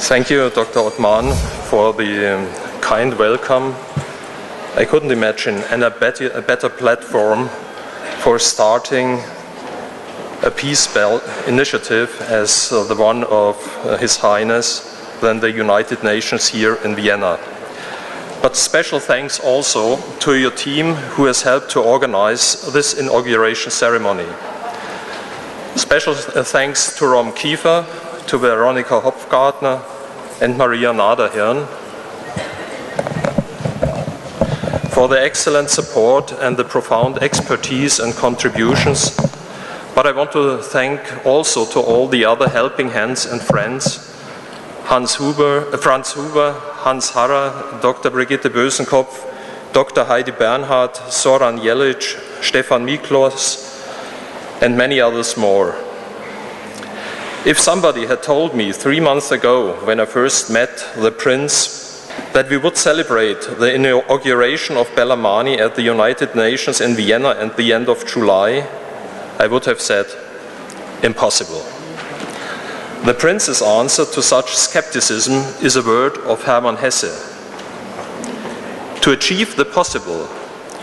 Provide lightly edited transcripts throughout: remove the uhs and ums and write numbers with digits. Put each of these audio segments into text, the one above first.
Thank you, Dr. Othman, for the kind welcome. I couldn't imagine a better platform for starting a peace belt initiative as the one of His Highness than the United Nations here in Vienna. But special thanks also to your team who has helped to organize this inauguration ceremony. Special thanks to Rom Kiefer, to Veronika Hopfgartner and Maria Naderhirn for the excellent support and the profound expertise and contributions. But I want to thank also to all the other helping hands and friends, Franz Huber, Hans Harrer, Dr. Brigitte Bösenkopf, Dr. Heidi Bernhard, Soran Jelic, Stefan Miklos, and many others more. If somebody had told me 3 months ago, when I first met the Prince, that we would celebrate the inauguration of Bellarmani at the United Nations in Vienna at the end of July, I would have said, impossible. The Prince's answer to such skepticism is a word of Hermann Hesse. To achieve the possible,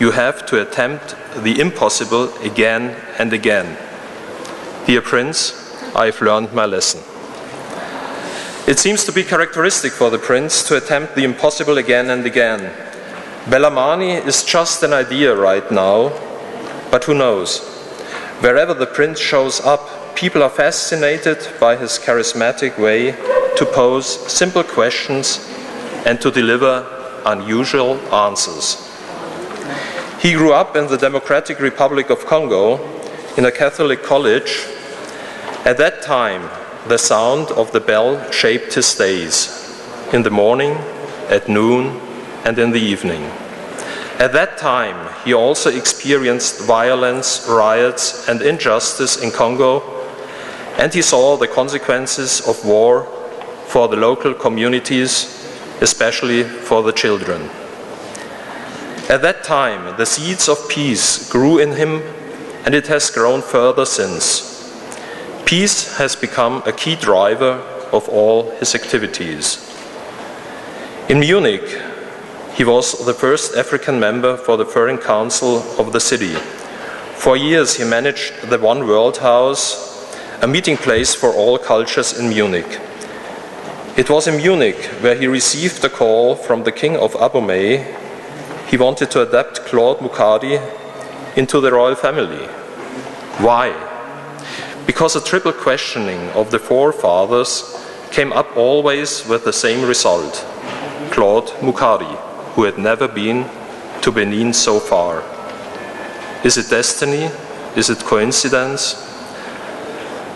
you have to attempt the impossible again and again. Dear Prince, I've learned my lesson. It seems to be characteristic for the Prince to attempt the impossible again and again. Bellarmani is just an idea right now, but who knows? Wherever the Prince shows up, people are fascinated by his charismatic way to pose simple questions and to deliver unusual answers. He grew up in the Democratic Republic of Congo in a Catholic college. At that time, the sound of the bell shaped his days, in the morning, at noon, and in the evening. At that time, he also experienced violence, riots, and injustice in Congo, and he saw the consequences of war for the local communities, especially for the children. At that time, the seeds of peace grew in him, and it has grown further since. Peace has become a key driver of all his activities. In Munich, he was the first African member for the Foreign Council of the city. For years, he managed the One World House, a meeting place for all cultures in Munich. It was in Munich where he received a call from the King of Abomey. He wanted to adapt Claude Mukadi into the royal family. Why? Because a triple questioning of the forefathers came up always with the same result: Claude Mukadi, who had never been to Benin so far. Is it destiny? Is it coincidence?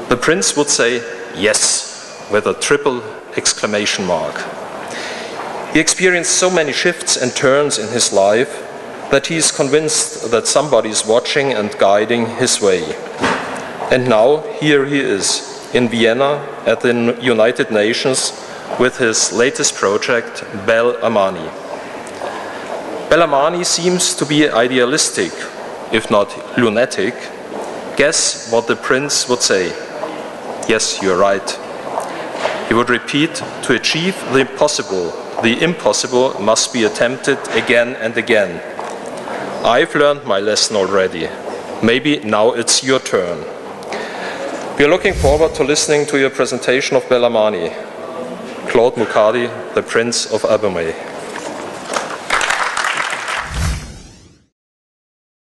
The Prince would say yes, with a triple exclamation mark. He experienced so many shifts and turns in his life that he is convinced that somebody is watching and guiding his way. And now, here he is, in Vienna at the United Nations with his latest project, Bellarmani. Bellarmani seems to be idealistic, if not lunatic. Guess what the Prince would say? Yes, you're right. He would repeat, to achieve the impossible must be attempted again and again. I've learned my lesson already. Maybe now it's your turn. We are looking forward to listening to your presentation of Bellarmani. Claude Mukadi, the Prince of Abomey.